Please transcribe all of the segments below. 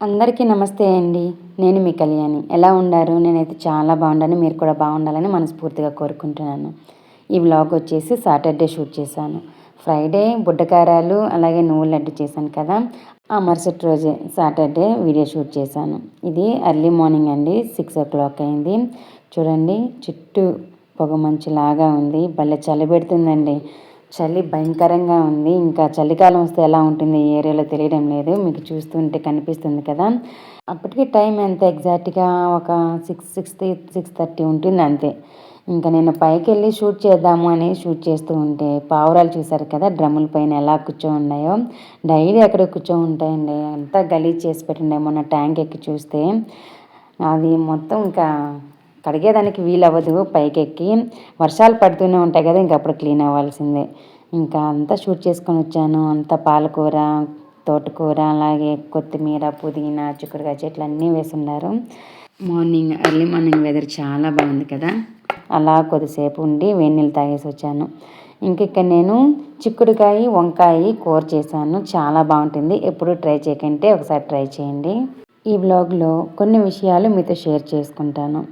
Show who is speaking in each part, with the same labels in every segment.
Speaker 1: అందరికీ నమస్తే అండి. నేను మీ కళ్యాణి. ఎలా ఉండారు? నేనైతే చాలా బాగున్నాను. మీరు కూడా బాగుండాలని మనస్ఫూర్తిగా కోరుకుంటున్నాను. ఈ వ్లాగ్ వచ్చేసి సాటర్డే షూట్ చేశాను. ఫ్రైడే బుడ్డకారాలు అలాగే నువ్వుల లడ్డు చేశాను కదా, ఆ మరుసటి రోజే సాటర్డే వీడియో షూట్ చేశాను. ఇది ఎర్లీ మార్నింగ్ అండి, 6 o'clock అయింది. చూడండి, చుట్టూ పొగమంచులాగా ఉంది. భలే చలి పెడుతుందండి. చలి భయంకరంగా ఉంది. ఇంకా చలికాలం వస్తే ఎలా ఉంటుంది ఈ ఏరియాలో తెలియడం లేదు. మీకు చూస్తుంటే కనిపిస్తుంది కదా. అప్పటికి టైం ఎంత ఎగ్జాక్ట్గా ఒక 6:30 ఉంటుంది అంతే. ఇంకా నేను పైకి వెళ్ళి షూట్ చేద్దాము అని షూట్ చేస్తూ ఉంటే పావురాలు చూసారు కదా, డ్రమ్ముల పైన ఎలా కూర్చో ఉన్నాయో. డైలీ అక్కడ కూర్చో ఉంటాయండి. అంతా గలీజ్ చేసి పెట్టండి. మొన్న ట్యాంక్ ఎక్కి చూస్తే అది మొత్తం ఇంకా కడిగేదానికి వీలవ్వదు. పైకెక్కి వర్షాలు పడుతూనే ఉంటాయి కదా, ఇంక అప్పుడు క్లీన్ అవ్వాల్సిందే. ఇంకా అంతా షూట్ చేసుకొని వచ్చాను. అంతా పాలకూర, తోటకూర, అలాగే కొత్తిమీర, పుదీనా, చిక్కుడుకాయ చెట్లు అన్నీ వేసున్నారు. ఎర్లీ మార్నింగ్ వెదర్ చాలా బాగుంది కదా. అలా కొద్దిసేపు ఉండి వేడి నీళ్ళు తాగేసి వచ్చాను. ఇక్కడ నేను చిక్కుడుకాయ వంకాయ కూర చేశాను. చాలా బాగుంటుంది. ఎప్పుడు ట్రై చేయకంటే ఒకసారి ట్రై చేయండి. ఈ వ్లాగ్లో కొన్ని విషయాలు మీతో షేర్ చేసుకుంటాను.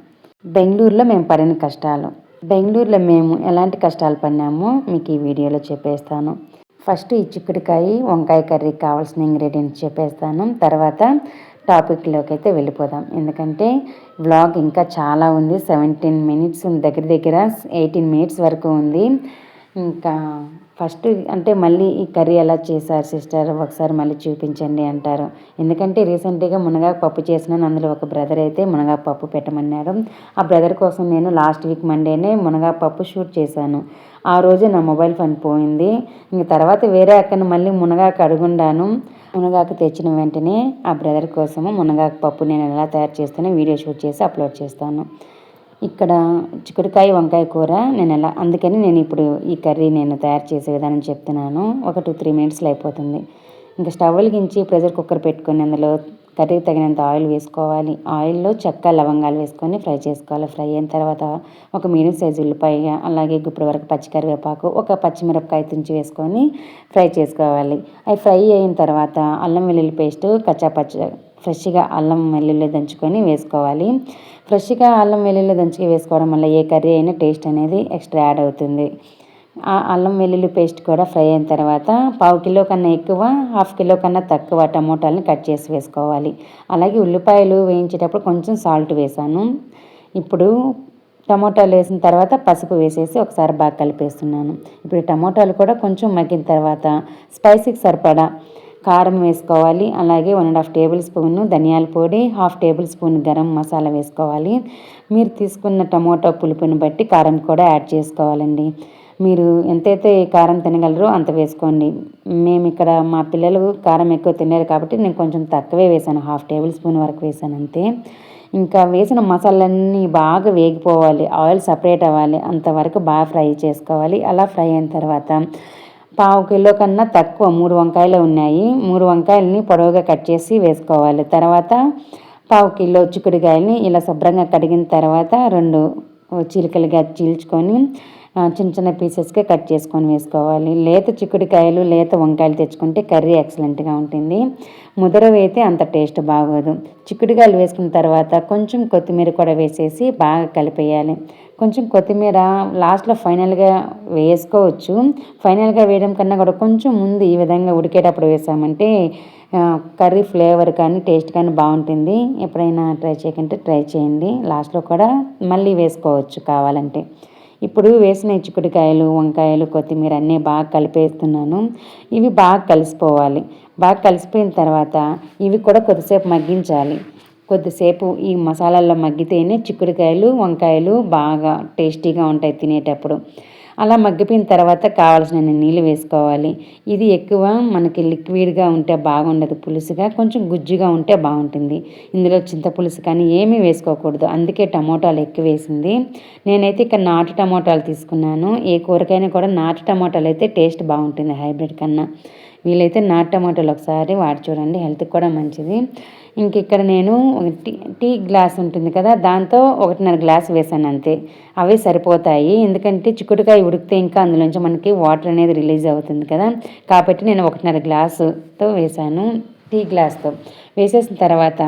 Speaker 1: బెంగళూరులో మేము పడిన కష్టాలు, బెంగళూరులో మేము ఎలాంటి కష్టాలు పడినామో మీకు ఈ వీడియోలో చెప్పేస్తాను. ఫస్ట్ ఈ చిక్కుడుకాయ వంకాయ కర్రీకి కావాల్సిన ఇంగ్రీడియంట్స్ చెప్పేస్తాను. తర్వాత టాపిక్లోకి అయితే వెళ్ళిపోదాం. ఎందుకంటే వ్లాగ్ ఇంకా చాలా ఉంది. 17 minutes ఉంది, దగ్గర దగ్గర 18 minutes వరకు ఉంది. ఇంకా ఫస్ట్ అంటే మళ్ళీ ఈ కర్రీ ఎలా చేశారు సిస్టర్, ఒకసారి మళ్ళీ చూపించండి అంటారు. ఎందుకంటే రీసెంట్గా మునగాకు పప్పు చేసినాను. అందులో ఒక బ్రదర్ అయితే మునగాకు పప్పు పెట్టమన్నారు. ఆ బ్రదర్ కోసం నేను లాస్ట్ వీక్ మండేనే మునగాకు పప్పు షూట్ చేశాను. ఆ రోజే నా మొబైల్ ఫోన్ పోయింది. ఇంక తర్వాత వేరే అక్కను మళ్ళీ మునగాకు అడుగుండాను. మునగాకు తెచ్చిన వెంటనే ఆ బ్రదర్ కోసము మునగాకు పప్పు నేను ఎలా తయారు చేస్తానో వీడియో షూట్ చేసి అప్లోడ్ చేస్తాను. ఇక్కడ చిక్కుడుకాయ వంకాయ కూర అందుకని నేను ఇప్పుడు ఈ కర్రీ నేను తయారు చేసే విధానం చెప్తున్నాను. ఒక 2-3 minutesలో అయిపోతుంది. ఇంకా స్టవ్ వెలిగించి ప్రెషర్ కుక్కర్ పెట్టుకొని అందులో కర్రీకి తగినంత ఆయిల్ వేసుకోవాలి. ఆయిల్లో చెక్క లవంగాలు వేసుకొని ఫ్రై చేసుకోవాలి. ఫ్రై అయిన తర్వాత ఒక మీడియం సైజు ఉల్లిపాయ, అలాగే గుప్పుడు వరకు పచ్చికరివేపాకు, ఒక పచ్చిమిరపకాయ తుంచి వేసుకొని ఫ్రై చేసుకోవాలి. అవి ఫ్రై అయిన తర్వాత అల్లం వెల్లుల్లి పేస్ట్ ఫ్రెష్గా అల్లం వెల్లుల్లి దంచుకొని వేసుకోవాలి. ఫ్రెష్గా అల్లం వెల్లుల్లి దంచుకొని వేసుకోవడం వల్ల ఏ కర్రీ అయినా టేస్ట్ అనేది ఎక్స్ట్రా యాడ్ అవుతుంది. ఆ అల్లం వెల్లుల్లి పేస్ట్ కూడా ఫ్రై అయిన తర్వాత 1/2 కిలో కన్నా ఎక్కువ, 1/2 కిలో కన్నా తక్కువ టమోటాలని కట్ చేసి వేసుకోవాలి. అలాగే ఉల్లిపాయలు వేయించేటప్పుడు కొంచెం సాల్ట్ వేసాను. ఇప్పుడు టమోటాలు వేసిన తర్వాత పసుపు వేసేసి ఒకసారి బాగా కలిపేస్తున్నాను. ఇప్పుడు టమోటాలు కూడా కొంచెం మగ్గిన తర్వాత స్పైసీకి సరిపడా కారం వేసుకోవాలి. అలాగే 1.5 tablespoon ధనియాల పొడి, 1/2 tablespoon గరం మసాలా వేసుకోవాలి. మీరు తీసుకున్న టమోటా పులుపుని బట్టి కారం కూడా యాడ్ చేసుకోవాలండి. మీరు ఎంతైతే కారం తినగలరో అంత వేసుకోండి. మేము ఇక్కడ మా పిల్లలు కారం ఎక్కువ తిన్నారు కాబట్టి నేను కొంచెం తక్కువే వేసాను, 1/2 tablespoon వరకు వేసాను అంతే. ఇంకా వేసిన మసాలాలన్నీ బాగా వేగిపోవాలి, ఆయిల్ సపరేట్ అవ్వాలి, అంతవరకు బాగా ఫ్రై చేసుకోవాలి. అలా ఫ్రై అయిన తర్వాత 1/2 కిలో కన్నా తక్కువ 3 వంకాయలు ఉన్నాయి. 3 వంకాయలని పొడవుగా కట్ చేసి వేసుకోవాలి. తర్వాత 1/2 కిలో చిక్కుడుకాయలని ఇలా శుభ్రంగా కడిగిన తర్వాత 2 చీలికలుగా చీల్చుకొని చిన్న చిన్న పీసెస్గా కట్ చేసుకొని వేసుకోవాలి. లేత చిక్కుడుకాయలు, లేత వంకాయలు తెచ్చుకుంటే కర్రీ ఎక్సలెంట్గా ఉంటుంది. ముదరవి అయితే అంత టేస్ట్ బాగోదు. చిక్కుడుకాయలు వేసుకున్న తర్వాత కొంచెం కొత్తిమీర కూడా వేసేసి బాగా కలిపేయాలి. కొంచెం కొత్తిమీర లాస్ట్లో ఫైనల్గా వేసుకోవచ్చు. ఫైనల్గా వేయడం కన్నా కూడా కొంచెం ముందు ఈ విధంగా ఉడికేటప్పుడు వేసామంటే కర్రీ ఫ్లేవర్ కానీ టేస్ట్ కానీ బాగుంటుంది. ఎప్పుడైనా ట్రై చేయకంటే ట్రై చేయండి. లాస్ట్లో కూడా మళ్ళీ వేసుకోవచ్చు కావాలంటే. ఇప్పుడు వేసిన చిక్కుడుకాయలు, వంకాయలు, కొత్తిమీర అన్నీ బాగా కలిపేస్తున్నాను. ఇవి బాగా కలిసిపోవాలి. బాగా కలిసిపోయిన తర్వాత ఇవి కూడా కొద్దిసేపు మగ్గించాలి. కొద్దిసేపు ఈ మసాలాల్లో మగ్గితేనే చిక్కుడుకాయలు, వంకాయలు బాగా టేస్టీగా ఉంటాయి తినేటప్పుడు. అలా మగ్గిపోయిన తర్వాత కావాల్సిన నీళ్ళు వేసుకోవాలి. ఇది ఎక్కువ మనకి లిక్విడ్గా ఉంటే బాగుండదు, పులుసుగా కొంచెం గుజ్జుగా ఉంటే బాగుంటుంది. ఇందులో చింతపులుసు కానీ ఏమీ వేసుకోకూడదు, అందుకే టమోటాలు ఎక్కువ వేసింది. నేనైతే ఇక్కడ నాటు టమోటాలు తీసుకున్నాను. ఏ కూరకైనా కూడా నాటు టమోటాలు అయితే టేస్ట్ బాగుంటుంది హైబ్రిడ్ కన్నా. వీలైతే నాటు టమాటాలు ఒకసారి వాడి చూడండి, హెల్త్కి కూడా మంచిది. ఇక్కడ నేను టీ గ్లాస్ ఉంటుంది కదా, దాంతో 1.5 గ్లాస్ వేసాను అంతే. అవి సరిపోతాయి. ఎందుకంటే చిక్కుడుకాయ ఉడికితే ఇంకా అందులోంచి మనకి వాటర్ అనేది రిలీజ్ అవుతుంది కదా, కాబట్టి నేను 1.5 గ్లాసుతో వేసాను. టీ గ్లాస్తో వేసేసిన తర్వాత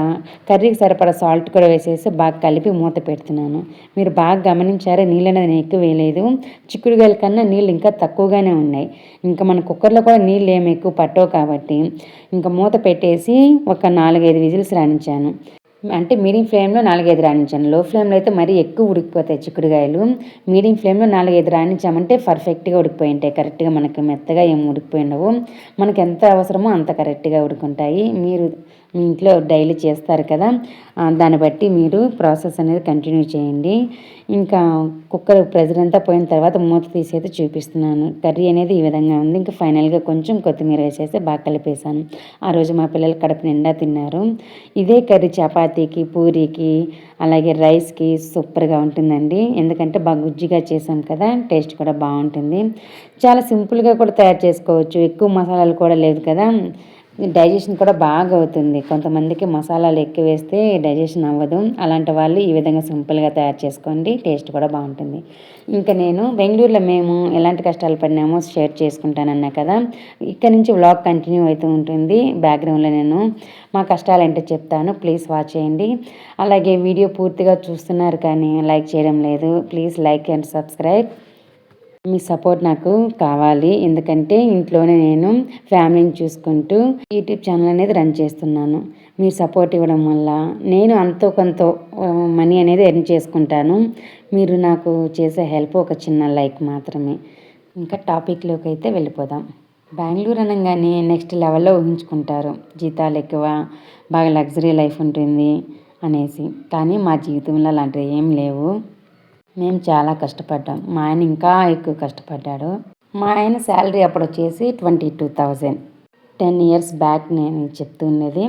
Speaker 1: కర్రీకి సరిపడా సాల్ట్ కూడా వేసేసి బాగా కలిపి మూత పెడుతున్నాను. మీరు బాగా గమనించారా, నీళ్ళు అనేది నేను ఎక్కువ వేయలేదు. చిక్కుడుగాయల కన్నా నీళ్ళు ఇంకా తక్కువగానే ఉన్నాయి. ఇంకా మన కుక్కర్లో కూడా నీళ్ళు ఏమి ఎక్కువ పట్టవు కాబట్టి ఇంకా మూత పెట్టేసి ఒక 4-5 విజిల్స్ రాణించాను. అంటే మీడియం ఫ్లేమ్లో 4-5 రాణించాను. లో ఫ్లేమ్లో అయితే మరీ ఎక్కువ ఉడికిపోతాయి చిక్కుడుగాయలు. మీడియం ఫ్లేమ్లో 4-5 రాణించామంటే పర్ఫెక్ట్గా ఉడికిపోయి ఉంటాయి. కరెక్ట్గా మనకు మెత్తగా ఏం ఉడికిపోయి ఉండవు. మనకు ఎంత అవసరమో అంత కరెక్ట్గా ఉడుకుంటాయి. మీరు మీ ఇంట్లో డైలీ చేస్తారు కదా, దాన్ని బట్టి మీరు ప్రాసెస్ అనేది కంటిన్యూ చేయండి. ఇంకా కుక్కర్ ప్రెజర్ అంతా పోయిన తర్వాత మూత తీసి చూపిస్తున్నాను. కర్రీ అనేది ఈ విధంగా ఉంది. ఇంకా ఫైనల్గా కొంచెం కొత్తిమీర వేసేసి బాగా కలిపేశాను. ఆ రోజు మా పిల్లలు కడుపు నిండా తిన్నారు. ఇదే కర్రీ చపాతీకి, పూరీకి, అలాగే రైస్కి సూపర్గా ఉంటుందండి. ఎందుకంటే బాగా గుజ్జుగా చేసాం కదా, టేస్ట్ కూడా బాగుంటుంది. చాలా సింపుల్గా కూడా తయారు చేసుకోవచ్చు. ఎక్కువ మసాలాలు కూడా లేదు కదా, డైజెషన్ కూడా బాగా అవుతుంది. కొంతమందికి మసాలాలు ఎక్కువ వేస్తే డైజెషన్ అవ్వదు. అలాంటి వాళ్ళు ఈ విధంగా సింపుల్గా తయారు చేసుకోండి, టేస్ట్ కూడా బాగుంటుంది. ఇంకా నేను బెంగళూరులో మేము ఎలాంటి కష్టాలు పడినామో షేర్ చేసుకుంటానన్నా కదా, ఇక్కడ నుంచి వ్లాగ్ కంటిన్యూ అవుతూ ఉంటుంది. బ్యాక్గ్రౌండ్లో నేను మా కష్టాలు ఏంటో చెప్తాను, ప్లీజ్ వాచ్ చేయండి. అలాగే వీడియో పూర్తిగా చూస్తున్నారు కానీ లైక్ చేయడం లేదు. Please like and subscribe. Me support నాకు కావాలి. ఎందుకంటే ఇంట్లోనే నేను ఫ్యామిలీని చూసుకుంటూ యూట్యూబ్ ఛానల్ అనేది రన్ చేస్తున్నాను. మీరు సపోర్ట్ ఇవ్వడం వల్ల నేను అంతో కొంత మనీ అనేది ఎర్న్ చేసుకుంటాను. మీరు నాకు చేసే హెల్ప్ ఒక చిన్న లైక్ మాత్రమే. ఇంకా టాపిక్లోకి అయితే వెళ్ళిపోదాం. బెంగళూరు అనగానే నెక్స్ట్ లెవెల్లో ఊహించుకుంటారు. జీతాలు ఎక్కువ, బాగా లగ్జరీ లైఫ్ ఉంటుంది అనేసి. కానీ మా జీవితంలో అలాంటివి ఏం లేవు. మేము చాలా కష్టపడ్డాం. మా ఆయన ఇంకా ఎక్కువ కష్టపడ్డాడు. మా ఆయన శాలరీ అప్పుడు వచ్చేసి 22,000. 10 years బ్యాక్ నేను చెప్తున్నది.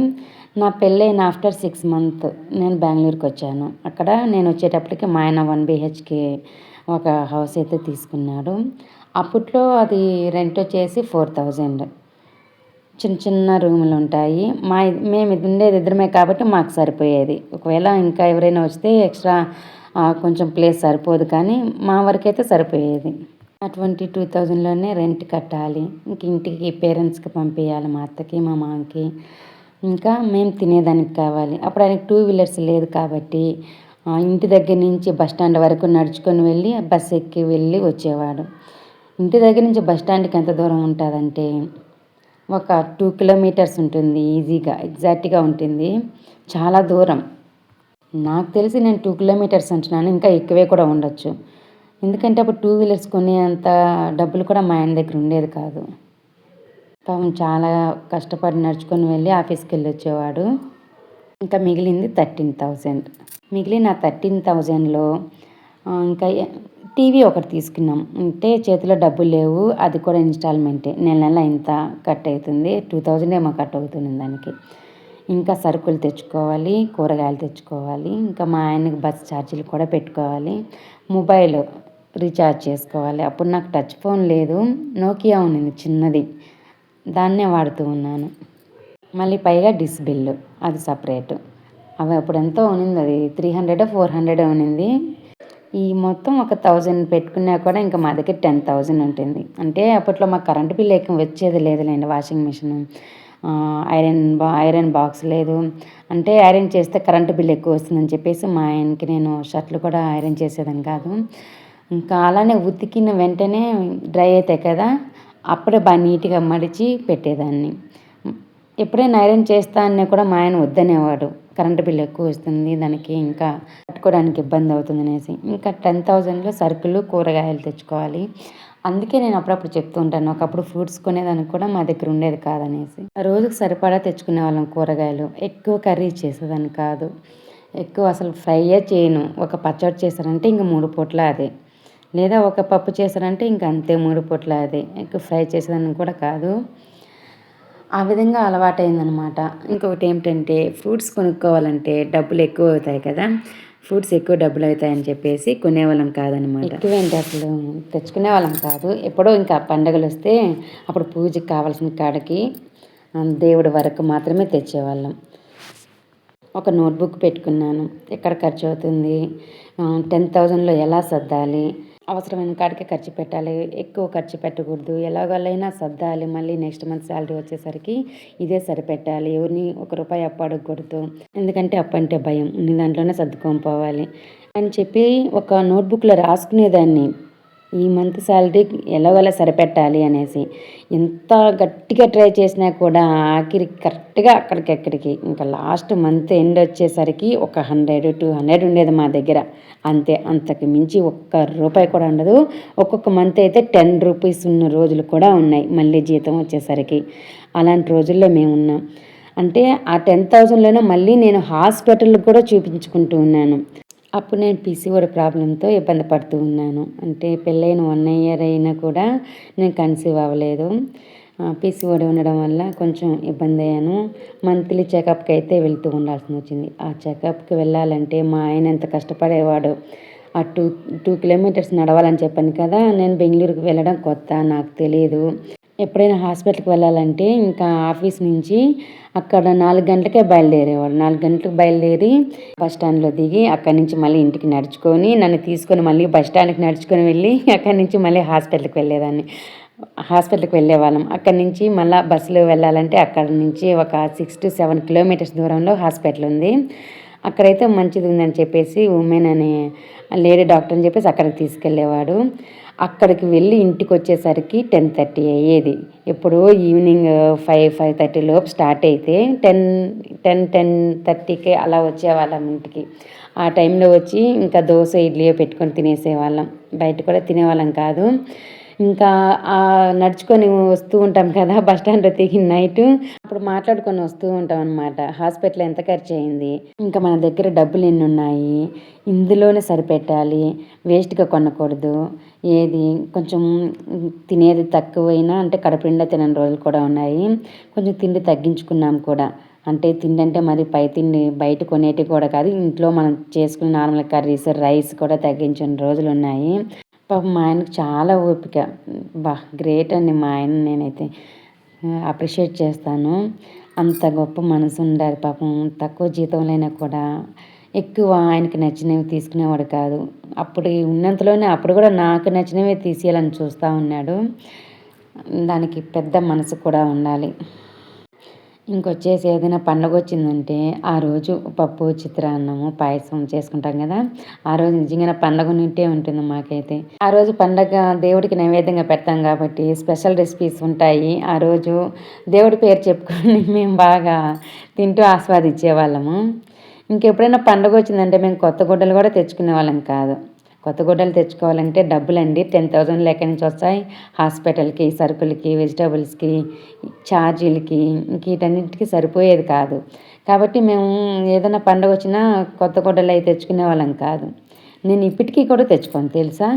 Speaker 1: నా పెళ్ళైన ఆఫ్టర్ 6 months నేను బెంగళూరుకి వచ్చాను. అక్కడ నేను వచ్చేటప్పటికి మా ఆయన 1 BHK ఒక హౌస్ అయితే తీసుకున్నాడు. అప్పట్లో అది రెంట్ వచ్చేసి 4,000. చిన్న చిన్న రూములు ఉంటాయి. మేము ఉండేది ఇద్దరమే కాబట్టి మాకు సరిపోయేది. ఒకవేళ ఇంకా ఎవరైనా వస్తే ఎక్స్ట్రా కొంచెం ప్లేస్ సరిపోదు, కానీ మా వరకైతే సరిపోయేది. ఆ 22,000లోనే రెంట్ కట్టాలి. ఇంక ఇంటికి పేరెంట్స్కి పంపించాలి, మా అత్తకి మా మామకి. ఇంకా మేము తినేదానికి కావాలి. అప్పుడు ఆయనకి 2 wheelers లేదు కాబట్టి ఇంటి దగ్గర నుంచి బస్ స్టాండ్ వరకు నడుచుకొని వెళ్ళి బస్ ఎక్కి వెళ్ళి వచ్చేవాడు. ఇంటి దగ్గర నుంచి బస్ స్టాండ్కి ఎంత దూరం ఉంటుందంటే ఒక 2 kilometers ఉంటుంది. ఈజీగా ఎగ్జాక్ట్గా ఉంటుంది. చాలా దూరం. నాకు తెలిసి నేను 2 kilometers అంటున్నాను, ఇంకా ఎక్కువే కూడా ఉండొచ్చు. ఎందుకంటే అప్పుడు 2 wheelers కొనేంత డబ్బులు కూడా మా ఆయన దగ్గర ఉండేది కాదు. పాపం చాలా కష్టపడి నడుచుకొని వెళ్ళి ఆఫీస్కి వెళ్ళి వచ్చేవాడు. ఇంకా మిగిలింది 13,000. మిగిలిన 13,000లో ఇంకా టీవీ ఒకటి తీసుకున్నాం. అంటే చేతిలో డబ్బులు లేవు, అది కూడా ఇన్స్టాల్మెంటే. నెల నెల ఇంత కట్ అవుతుంది, 2,000 ఏమో కట్ అవుతుంది దానికి. ఇంకా సరుకులు తెచ్చుకోవాలి, కూరగాయలు తెచ్చుకోవాలి. ఇంకా మా ఆయనకి బస్ ఛార్జీలు కూడా పెట్టుకోవాలి. మొబైల్ రీఛార్జ్ చేసుకోవాలి. అప్పుడు నాకు టచ్ ఫోన్ లేదు, నోకియా ఉన్నింది చిన్నది, దాన్నే వాడుతూ ఉన్నాను. మళ్ళీ పైగా డిష్ బిల్లు అది సపరేట్. అవి అప్పుడు ఎంతో ఉన్నింది, అది 300-400 ఉన్నింది. ఈ మొత్తం ఒక 1,000 పెట్టుకున్నా కూడా ఇంకా మా దగ్గర 10,000 ఉంటుంది. అంటే అప్పట్లో మాకు కరెంటు బిల్లు ఎక్కువ వచ్చేది లేదులేండి. వాషింగ్ మిషన్, ఐరన్ బాక్స్ లేదు. అంటే ఐరన్ చేస్తే కరెంటు బిల్ ఎక్కువ వస్తుందని చెప్పేసి మా ఆయనకి నేను షర్ట్లు కూడా ఐరన్ చేసేదాన్ని కాదు. ఇంకా అలానే ఉతికిన వెంటనే డ్రై అవుతాయి కదా, అప్పుడే బాగా నీట్గా మడిచి పెట్టేదాన్ని. ఎప్పుడైనా ఐరన్ చేస్తా అన్నా కూడా మా ఆయన వద్దనేవాడు. కరెంటు బిల్ ఎక్కువ వస్తుంది, దానికి ఇంకా కట్టుకోవడానికి ఇబ్బంది అవుతుంది అనేసి. ఇంకా 10,000లో సరుకులు కూరగాయలు తెచ్చుకోవాలి. అందుకే నేను అప్పుడప్పుడు చెప్తూ ఉంటాను, ఒకప్పుడు ఫ్రూట్స్ కొనేదానికి కూడా మా దగ్గర ఉండేది కాదనేసి. రోజుకు సరిపడా తెచ్చుకునే వాళ్ళం కూరగాయలు. ఎక్కువ కర్రీ చేసేదాన్ని కాదు, ఎక్కువ అసలు ఫ్రైయే చేయను. ఒక పచ్చడి చేశారంటే ఇంక 3 పూట్ల అదే, లేదా ఒక పప్పు చేశారంటే ఇంక అంతే 3 పూట్ల అదే. ఎక్కువ ఫ్రై చేసేదాన్ని కూడా కాదు. ఆ విధంగా అలవాటైందనమాట. ఇంకొకటి ఏమిటంటే ఫ్రూట్స్ కొనుక్కోవాలంటే డబ్బులు ఎక్కువ అవుతాయి కదా, ఫ్రూట్స్ ఎక్కువ డబ్బులు అవుతాయని చెప్పేసి కొనేవాళ్ళం కాదనమాట. ఎక్కువేంటి అసలు తెచ్చుకునే వాళ్ళం కాదు. ఎప్పుడో ఇంకా పండగలు వస్తే అప్పుడు పూజకి కావాల్సిన కాడికి దేవుడి వరకు మాత్రమే తెచ్చేవాళ్ళం. ఒక నోట్బుక్ పెట్టుకున్నాను, ఎక్కడ ఖర్చు అవుతుంది, 10,000లో ఎలా సర్దాలి, అవసరమైన కాడికే ఖర్చు పెట్టాలి, ఎక్కువ ఖర్చు పెట్టకూడదు. ఎలాగోలైనా సర్దాలి. మళ్ళీ నెక్స్ట్ మంత్ శాలరీ వచ్చేసరికి ఇదే సరిపెట్టాలి. ఎవరిని ఒక రూపాయి అప్పు అడగకూడదు. ఎందుకంటే అప్పు అంటే భయం. ఉన్న దాంట్లోనే సర్దుకొని పోవాలి అని చెప్పి ఒక నోట్బుక్లో రాసుకునేదాన్ని. ఈ మంత్ శాలరీ ఎలాగోలా సరిపెట్టాలి అనేసి. ఎంత గట్టిగా ట్రై చేసినా కూడా ఆఖరికి కరెక్ట్గా అక్కడికి ఇంకా లాస్ట్ మంత్ ఎండ్ వచ్చేసరికి ఒక 100, 200 ఉండేది మా దగ్గర. అంతే, అంతకు మించి ఒక్క రూపాయి కూడా ఉండదు. ఒక్కొక్క మంత్ అయితే 10 రూపీస్ ఉన్న రోజులు కూడా ఉన్నాయి మళ్ళీ జీతం వచ్చేసరికి. అలాంటి రోజుల్లో మేము ఉన్నాం. అంటే ఆ 10,000లోనే మళ్ళీ నేను హాస్పిటల్కి కూడా చూపించుకుంటూ ఉన్నాను. అప్పుడు నేను పీసీఓడి ప్రాబ్లంతో ఇబ్బంది పడుతూ ఉన్నాను. అంటే పెళ్ళైన 1 ఇయర్ అయినా కూడా నేను కన్సీవ్ అవ్వలేదు. పీసీఓడి ఉండడం వల్ల కొంచెం ఇబ్బంది అయ్యాను. మంత్లీ చెకప్కి అయితే వెళ్తూ ఉండాల్సి వచ్చింది. ఆ చెకప్కి వెళ్ళాలంటే మా ఆయన ఎంత కష్టపడేవాడు. ఆ 2 కిలోమీటర్స్ నడవాలని చెప్పాను కదా. నేను బెంగళూరుకి వెళ్ళడం కొత్త, నాకు తెలియదు. ఎప్పుడైనా హాస్పిటల్కి వెళ్ళాలంటే ఇంకా ఆఫీస్ నుంచి అక్కడ 4 గంటలకే బయలుదేరేవాడు. 4 గంటలకు బయలుదేరి బస్ స్టాండ్లో దిగి అక్కడి నుంచి మళ్ళీ ఇంటికి నడుచుకొని నన్ను తీసుకొని మళ్ళీ బస్ స్టాండ్కి నడుచుకొని వెళ్ళి అక్కడి నుంచి మళ్ళీ హాస్పిటల్కి వెళ్ళేవాళ్ళం. అక్కడి నుంచి మళ్ళీ బస్సులో వెళ్ళాలంటే అక్కడ నుంచి ఒక 6 to 7 కిలోమీటర్స్ దూరంలో హాస్పిటల్ ఉంది. అక్కడైతే మంచిది ఉందని చెప్పేసి ఉమెన్ అనే లేడీ డాక్టర్ అని చెప్పేసి అక్కడికి తీసుకెళ్ళేవాడు. అక్కడికి వెళ్ళి ఇంటికి వచ్చేసరికి 10:30 అయ్యేది. ఎప్పుడో ఈవినింగ్ 5:30 లోపు స్టార్ట్ అయితే 10:30కి అలా వచ్చేవాళ్ళం ఇంటికి. ఆ టైంలో వచ్చి ఇంకా దోశ ఇడ్లీయో పెట్టుకొని తినేసేవాళ్ళం. బయట కూడా తినేవాళ్ళం కాదు. ఇంకా నడుచుకొని వస్తూ ఉంటాం కదా బస్ స్టాండ్లో దిగి నైటు. అప్పుడు మాట్లాడుకొని వస్తూ ఉంటాం అనమాట. హాస్పిటల్ ఎంత ఖర్చు అయింది, ఇంకా మన దగ్గర డబ్బులు ఎన్ని ఉన్నాయి, ఇందులోనే సరిపెట్టాలి, వేస్ట్గా కొనకూడదు. ఏది కొంచెం తినేది తక్కువైనా అంటే కడుపు నిండా తినని రోజులు కూడా ఉన్నాయి. కొంచెం తిండి తగ్గించుకున్నాం కూడా. అంటే తిండి అంటే మరి పై తిండి బయట కొనేటివి కూడా కాదు, ఇంట్లో మనం చేసుకునే నార్మల్ కర్రీస్, రైస్ కూడా తగ్గించిన రోజులు ఉన్నాయి. పాపం మా ఆయనకు చాలా ఓపిక. గ్రేట్ అండి మా ఆయన. నేనైతే అప్రిషియేట్ చేస్తాను. అంత గొప్ప మనసు ఉండాలి పాపం. తక్కువ జీతంలో కూడా ఎక్కువ ఆయనకి నచ్చినవి తీసుకునేవాడు కాదు. అప్పుడు ఉన్నంతలోనే అప్పుడు కూడా నాకు నచ్చినవి తీసేయాలని చూస్తూ ఉన్నాడు. దానికి పెద్ద మనసు కూడా ఉండాలి. ఇంకొచ్చేసి ఏదైనా పండుగ వచ్చిందంటే ఆ రోజు పప్పు, చిత్రాన్నము, పాయసం చేసుకుంటాం కదా. ఆ రోజు నిజంగానే పండగ ఉన్నట్టే ఉంటుంది మాకైతే. ఆ రోజు పండగ దేవుడికి నైవేద్యంగా పెడతాం కాబట్టి స్పెషల్ రెసిపీస్ ఉంటాయి. ఆ రోజు దేవుడి పేరు చెప్పుకొని మేము బాగా తింటూ ఆస్వాదించేవాళ్ళము. ఇంకెప్పుడైనా పండుగ వచ్చిందంటే మేము కొత్త గుడ్డలు కూడా తెచ్చుకునే వాళ్ళం కాదు. కొత్త గుడ్డలు తెచ్చుకోవాలంటే డబ్బులండి 10,000 ఎక్కడి నుంచి వస్తాయి. హాస్పిటల్కి, సరుకులకి, వెజిటేబుల్స్కి, ఛార్జీలకి వీటన్నిటికీ సరిపోయేది కాదు. కాబట్టి మేము ఏదైనా పండుగ వచ్చినా కొత్త గుడ్డలు అవి తెచ్చుకునే వాళ్ళం కాదు. నేను ఇప్పటికీ కూడా తెచ్చుకోను తెలుసా.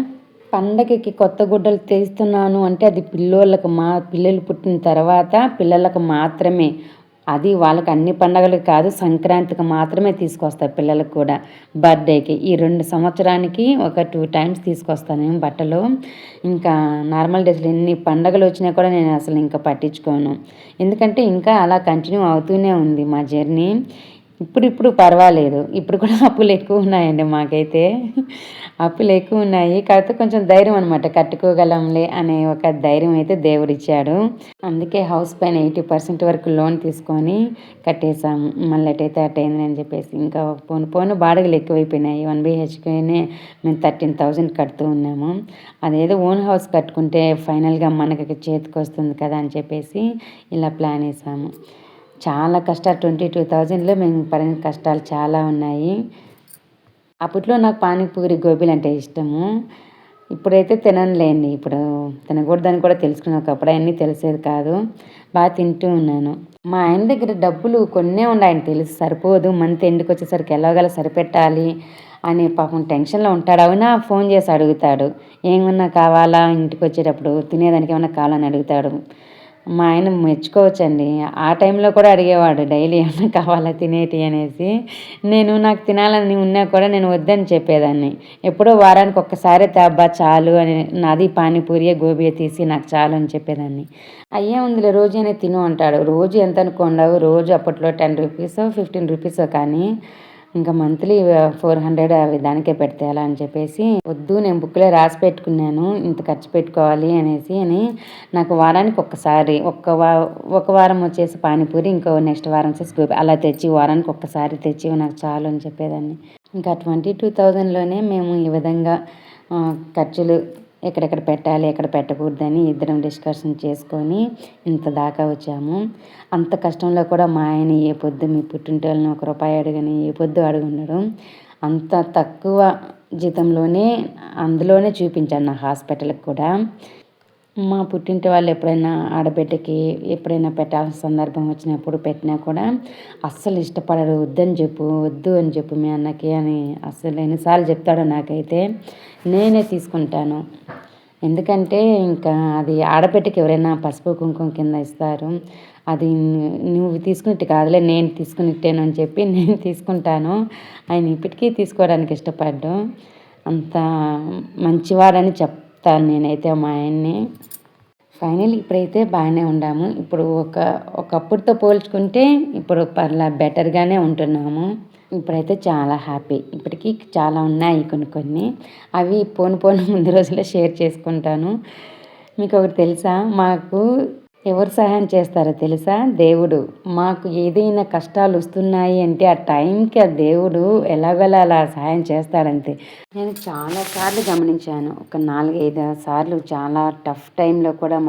Speaker 1: పండగకి కొత్త గుడ్డలు తెస్తున్నాను అంటే అది పిల్లలు పుట్టిన తర్వాత పిల్లలకు మాత్రమే. అది వాళ్ళకి అన్ని పండగలకు కాదు, సంక్రాంతికి మాత్రమే తీసుకొస్తారు పిల్లలకు కూడా, బర్త్డేకి. ఈ 2 సంవత్సరానికి ఒక 2 టైమ్స్ తీసుకొస్తాను నేను బట్టలు. ఇంకా నార్మల్ డేస్లో ఎన్ని పండగలు వచ్చినా కూడా నేను అసలు ఇంకా పట్టించుకోను. ఎందుకంటే ఇంకా అలా కంటిన్యూ అవుతూనే ఉంది మా జర్నీ. ఇప్పుడు పర్వాలేదు. ఇప్పుడు కూడా అప్పులు ఎక్కువ ఉన్నాయండి మాకైతే. అప్పులు ఎక్కువ ఉన్నాయి. కాకపోతే కొంచెం ధైర్యం అనమాట. కట్టుకోగలంలే అనే ఒక ధైర్యం అయితే దేవుడిచ్చాడు. అందుకే హౌస్ పైన 80% వరకు లోన్ తీసుకొని కట్టేసాము. మళ్ళీ ఎటైతే అటైంది అని చెప్పేసి. ఇంకా పోను బాడుగలు ఎక్కువైపోయినాయి. 1 BHKనే మేము 13,000 కడుతూ ఉన్నాము. అదేదో ఓన్ హౌస్ కట్టుకుంటే ఫైనల్గా మనకి చేతికి వస్తుంది కదా అని చెప్పేసి ఇలా ప్లాన్ వేసాము. చాలా కష్టాలు 22,000లో మేము పడిన కష్టాలు చాలా ఉన్నాయి. అప్పట్లో నాకు పానీపూరి, గోబీలు అంటే ఇష్టము. ఇప్పుడైతే తిననులేండి. ఇప్పుడు తినకూడదని కూడా తెలుసుకున్నాను. ఒకప్పుడు అవన్నీ తెలిసేది కాదు. బాగా తింటూ ఉన్నాను. మా ఆయన దగ్గర డబ్బులు కొన్నే ఉన్నాయని తెలుసు, సరిపోదు. మంత్ ఎండ్కి వచ్చేసరికి ఎలాగోలా సరిపెట్టాలి అని పాపం టెన్షన్లో ఉంటాడు. అవునా ఫోన్ చేసి అడుగుతాడు, ఏమన్నా కావాలా, ఇంటికి వచ్చేటప్పుడు తినేదానికి ఏమన్నా కావాలని అడుగుతాడు. మా ఆయన మెచ్చుకోవచ్చండి. ఆ టైంలో కూడా అడిగేవాడు డైలీ ఏమన్నా కావాలా తినేటి అనేసి. నాకు తినాలని ఉన్నా కూడా నేను వద్దని చెప్పేదాన్ని. ఎప్పుడో వారానికి ఒక్కసారి తేబ్బా చాలు అని, నాది పానీపూరియే, గోబీయే తీసి నాకు చాలు అని చెప్పేదాన్ని. అయ్యే ఉందిలే రోజైనా తిను అంటాడు. రోజు ఎంత అనుకోండావు, రోజు అప్పట్లో 10 రూపీసో 15 రూపీసో కానీ ఇంకా మంత్లీ 400 అవి దానికే పెడితే ఎలా అని చెప్పేసి వద్దు, నేను బుక్లో రాసి పెట్టుకున్నాను ఇంత ఖర్చు పెట్టుకోవాలి అనేసి అని. నాకు వారానికి ఒక్కసారి ఒక వారం వచ్చేసి పానీపూరి, ఇంకో నెక్స్ట్ వారం వచ్చేసి గోబీ అలా తెచ్చి వారానికి ఒక్కసారి తెచ్చి నాకు చాలు అని చెప్పేదాన్ని. ఇంకా 22,000లోనే మేము ఈ విధంగా ఖర్చులు ఎక్కడెక్కడ పెట్టాలి ఎక్కడ పెట్టకూడదని ఇద్దరం డిస్కషన్ చేసుకొని ఇంత దాకా వచ్చాము. అంత కష్టంలో కూడా మా ఆయన ఏ పొద్దు మీ పుట్టింటోళ్ళని ₹1 అడగని ఏ పొద్దు అడుగుండడం. అంత తక్కువ జీతంలోనే అందులోనే చూపించాను నా హాస్పిటల్కి కూడా. మా పుట్టింటి వాళ్ళు ఎప్పుడైనా ఆడబిడ్డకి ఎప్పుడైనా పెట్టాల్సిన సందర్భం వచ్చినప్పుడు పెట్టినా కూడా అస్సలు ఇష్టపడరు. వద్దు అని చెప్పు మీ అన్నకి అని అస్సలు ఎన్నిసార్లు చెప్తాడో నాకైతే. నేనే తీసుకుంటాను. ఎందుకంటే ఇంకా అది ఆడబిడ్డకి ఎవరైనా పసుపు కుంకుమ కింద ఇస్తారు. అది నువ్వు తీసుకున్నట్టు కాదులే, నేను తీసుకున్నట్టేను అని చెప్పి నేను తీసుకుంటాను. ఆయన ఇప్పటికీ తీసుకోవడానికి ఇష్టపడ్డు. అంత మంచివాడని చెప్తాను నేనైతే మా ఆయన్ని. ఫైనల్ ఇప్పుడైతే బాగానే ఉన్నాము. ఇప్పుడు ఒకప్పుడుతో పోల్చుకుంటే ఇప్పుడు బెటర్గానే ఉంటున్నాము. ఇప్పుడైతే చాలా హ్యాపీ. ఇప్పటికీ చాలా ఉన్నాయి కొన్ని. అవి పోను ముందు రోజుల్లో షేర్ చేసుకుంటాను. మీకు ఒకటి తెలుసా, మాకు ఎవరు సహాయం చేస్తారో తెలుసా? దేవుడు. మాకు ఏదైనా కష్టాలు వస్తున్నాయి అంటే ఆ టైంకి ఆ దేవుడు ఎలాగోలా అలా సహాయం చేస్తాడంతే. నేను చాలాసార్లు గమనించాను. ఒక 4-5 సార్లు చాలా టఫ్ టైంలో కూడా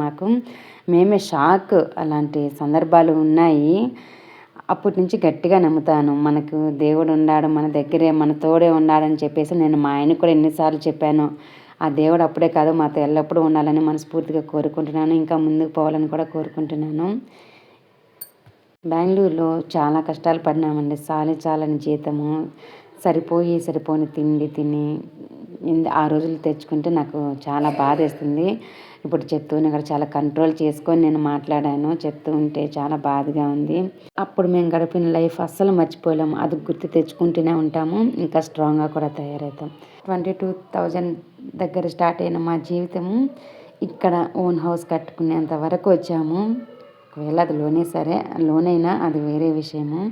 Speaker 1: మేమే షాక్ అలాంటి సందర్భాలు ఉన్నాయి. అప్పటి నుంచి గట్టిగా నమ్ముతాను. మనకు దేవుడు ఉన్నాడు, మన దగ్గరే మన తోడే ఉన్నాడని చెప్పేసి నేను మా ఆయనకు కూడా ఎన్నిసార్లు చెప్పాను. ఆ దేవుడు అప్పుడే కాదు మాతో ఎల్లప్పుడూ ఉండాలని మనస్ఫూర్తిగా కోరుకుంటున్నాను. ఇంకా ముందుకు పోవాలని కూడా కోరుకుంటున్నాను. బెంగళూరులో చాలా కష్టాలు పడినామండి. చాలని జీతము, సరిపోని తిండి తిని ఆ రోజులు తెచ్చుకుంటే నాకు చాలా బాధేస్తుంది. ఇప్పుడు చెప్తూనే కూడా చాలా కంట్రోల్ చేసుకొని నేను మాట్లాడాను. చెప్తూ ఉంటే చాలా బాధగా ఉంది. అప్పుడు మేము గడిపిన లైఫ్ అస్సలు మర్చిపోలేము. అది గుర్తు తెచ్చుకుంటూనే ఉంటాము. ఇంకా స్ట్రాంగ్గా కూడా తయారవుతాం. 22,000 దగ్గర స్టార్ట్ అయిన మా జీవితము ఇక్కడ ఓన్ హౌస్ కట్టుకునేంత వరకు వచ్చాము. ఒకవేళ అది లోన్ అయినా అది వేరే విషయము.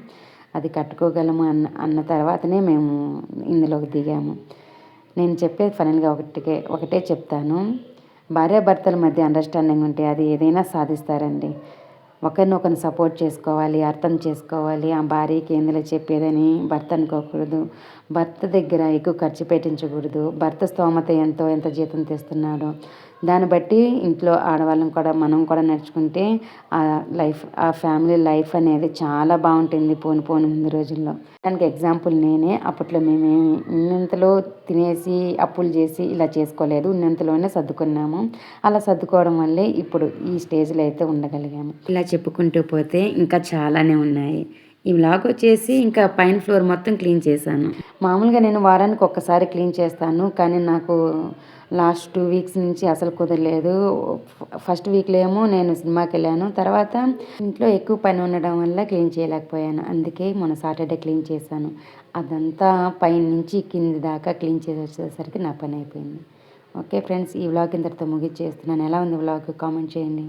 Speaker 1: అది కట్టుకోగలము అన్న తర్వాతనే మేము ఇందులోకి దిగాము. నేను చెప్పేది ఫైనల్గా ఒకటే చెప్తాను. భార్యాభర్తల మధ్య అండర్స్టాండింగ్ ఉంటే అది ఏదైనా సాధిస్తారండి. ఒకరినొకరిని సపోర్ట్ చేసుకోవాలి, అర్థం చేసుకోవాలి. ఆ భార్యకి ఏందిలే చెప్పేదని భర్త అనుకోకూడదు. భర్త దగ్గర ఎక్కువ ఖర్చు పెట్టించకూడదు. భర్త స్తోమత ఎంత జీతం తెస్తున్నాడో దాన్ని బట్టి ఇంట్లో ఆడవాళ్ళం కూడా మనం కూడా నడుచుకుంటే ఆ ఫ్యామిలీ లైఫ్ అనేది చాలా బాగుంటుంది పోను ముందు రోజుల్లో. దానికి ఎగ్జాంపుల్ నేనే. అప్పట్లో మేమేమి ఉన్నంతలో తినేసి అప్పులు చేసి ఇలా చేసుకోలేదు. ఉన్నంతలోనే సర్దుకున్నాము. అలా సర్దుకోవడం వల్లే ఇప్పుడు ఈ స్టేజ్లో అయితే ఉండగలిగాము. ఇలా చెప్పుకుంటూ పోతే ఇంకా చాలానే ఉన్నాయి. ఈ వ్లాగ్ వచ్చేసి ఇంకా పైన ఫ్లోర్ మొత్తం క్లీన్ చేశాను. మామూలుగా నేను వారానికి ఒక్కసారి క్లీన్ చేస్తాను. కానీ నాకు లాస్ట్ 2 వీక్స్ నుంచి అసలు కుదరలేదు. ఫస్ట్ వీక్లో ఏమో నేను సినిమాకి వెళ్ళాను. తర్వాత ఇంట్లో ఎక్కువ పని ఉండడం వల్ల క్లీన్ చేయలేకపోయాను. అందుకే మొన్న సాటర్డే క్లీన్ చేశాను. అదంతా పైన నుంచి కింది దాకా క్లీన్ చేసి వచ్చేసరికి నా పని అయిపోయింది. ఓకే ఫ్రెండ్స్, ఈ వ్లాగ్ ఇంతటితో ముగిచ్చేస్తున్నాను. ఎలా ఉంది వ్లాగ్ కామెంట్ చేయండి.